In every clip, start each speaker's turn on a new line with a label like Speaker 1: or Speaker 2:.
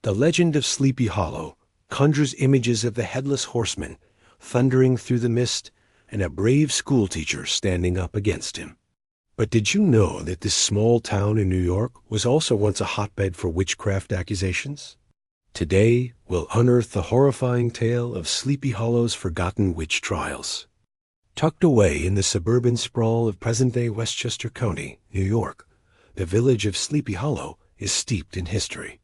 Speaker 1: The legend of Sleepy Hollow conjures images of the headless horseman thundering through the mist and a brave schoolteacher standing up against him. But did you know that this small town in New York was also once a hotbed for witchcraft accusations? Today, we'll unearth the horrifying tale of Sleepy Hollow's forgotten witch trials. Tucked away in the suburban sprawl of present-day Westchester County, New York, the village of Sleepy Hollow is steeped in history.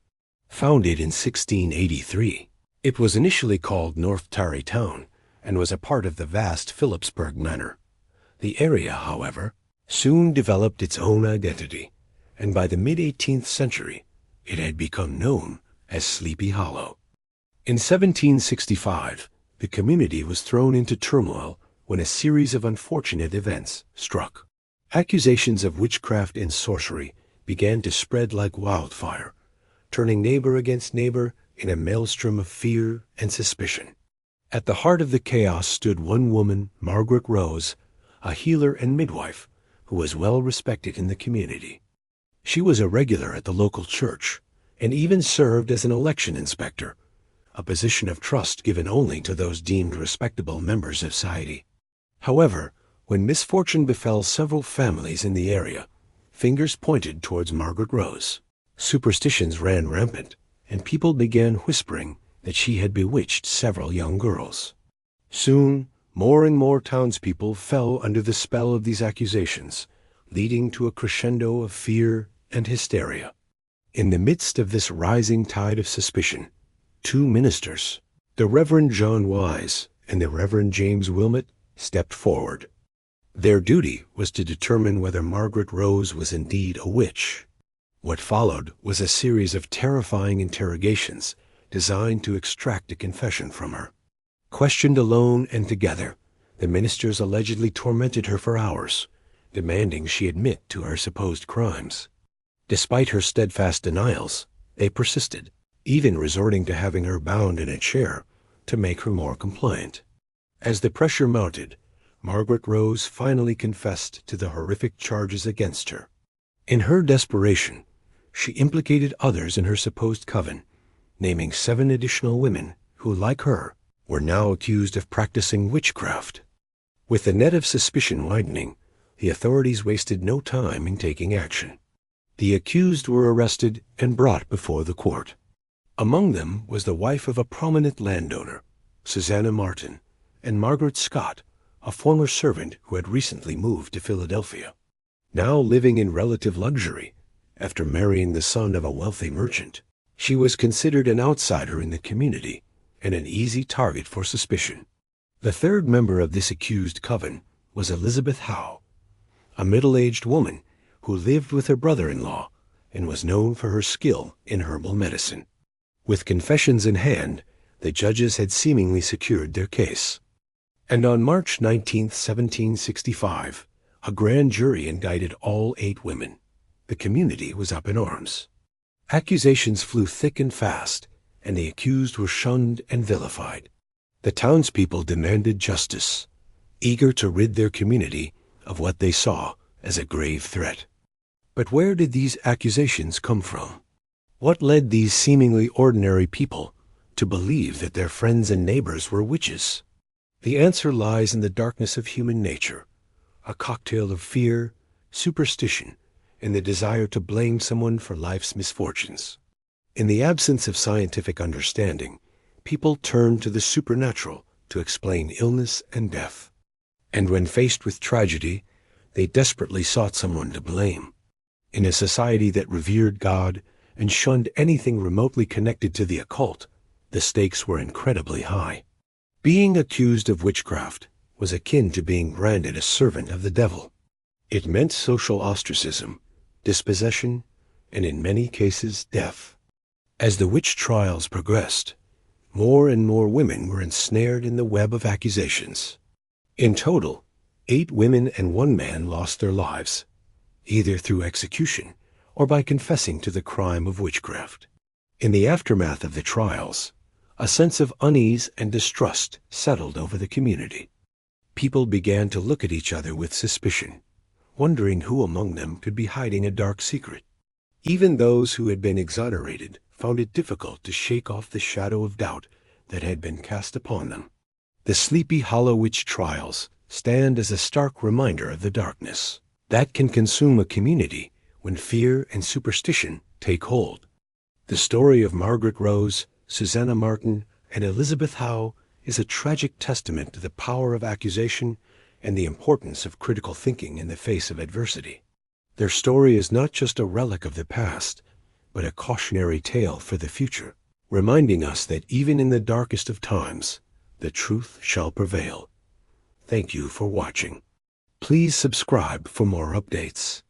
Speaker 1: Founded in 1683, it was initially called North Tarrytown and was a part of the vast Phillipsburg Manor. The area, however, soon developed its own identity, and by the mid-18th century, it had become known as Sleepy Hollow. In 1765, the community was thrown into turmoil when a series of unfortunate events struck. Accusations of witchcraft and sorcery began to spread like wildfire, turning neighbor against neighbor in a maelstrom of fear and suspicion. At the heart of the chaos stood one woman, Margaret Rose, a healer and midwife who was well respected in the community. She was a regular at the local church and even served as an election inspector, a position of trust given only to those deemed respectable members of society. However, when misfortune befell several families in the area, fingers pointed towards Margaret Rose. Superstitions ran rampant, and people began whispering that she had bewitched several young girls. Soon, more and more townspeople fell under the spell of these accusations, leading to a crescendo of fear and hysteria. In the midst of this rising tide of suspicion, two ministers, the Reverend John Wise and the Reverend James Wilmot, stepped forward. Their duty was to determine whether Margaret Rose was indeed a witch. What followed was a series of terrifying interrogations designed to extract a confession from her. Questioned alone and together, the ministers allegedly tormented her for hours, demanding she admit to her supposed crimes. Despite her steadfast denials, they persisted, even resorting to having her bound in a chair to make her more compliant. As the pressure mounted, Margaret Rose finally confessed to the horrific charges against her. In her desperation, she implicated others in her supposed coven, naming 7 additional women who, like her, were now accused of practicing witchcraft. With the net of suspicion widening, the authorities wasted no time in taking action. The accused were arrested and brought before the court. Among them was the wife of a prominent landowner, Susanna Martin, and Margaret Scott, a former servant who had recently moved to Philadelphia. Now living in relative luxury, after marrying the son of a wealthy merchant, she was considered an outsider in the community and an easy target for suspicion. The third member of this accused coven was Elizabeth Howe, a middle-aged woman who lived with her brother-in-law and was known for her skill in herbal medicine. With confessions in hand, the judges had seemingly secured their case. And on March 19, 1765, a grand jury indicted all 8 women. The community was up in arms. Accusations flew thick and fast, and the accused were shunned and vilified. The townspeople demanded justice, eager to rid their community of what they saw as a grave threat. But where did these accusations come from? What led these seemingly ordinary people to believe that their friends and neighbors were witches? The answer lies in the darkness of human nature, a cocktail of fear, superstition, and the desire to blame someone for life's misfortunes. In the absence of scientific understanding, people turned to the supernatural to explain illness and death. And when faced with tragedy, they desperately sought someone to blame. In a society that revered God and shunned anything remotely connected to the occult, the stakes were incredibly high. Being accused of witchcraft was akin to being branded a servant of the devil. It meant social ostracism, dispossession, and in many cases death. As the witch trials progressed, more and more women were ensnared in the web of accusations. In total, 8 women and 1 man lost their lives, either through execution or by confessing to the crime of witchcraft. In the aftermath of the trials, a sense of unease and distrust settled over the community. People began to look at each other with suspicion, wondering who among them could be hiding a dark secret. Even those who had been exonerated found it difficult to shake off the shadow of doubt that had been cast upon them. The Sleepy Hollow witch trials stand as a stark reminder of the darkness that can consume a community when fear and superstition take hold. The story of Margaret Rose, Susanna Martin, and Elizabeth Howe is a tragic testament to the power of accusation and the importance of critical thinking in the face of adversity. Their story is not just a relic of the past, but a cautionary tale for the future, reminding us that even in the darkest of times, the truth shall prevail. Thank you for watching. Please subscribe for more updates.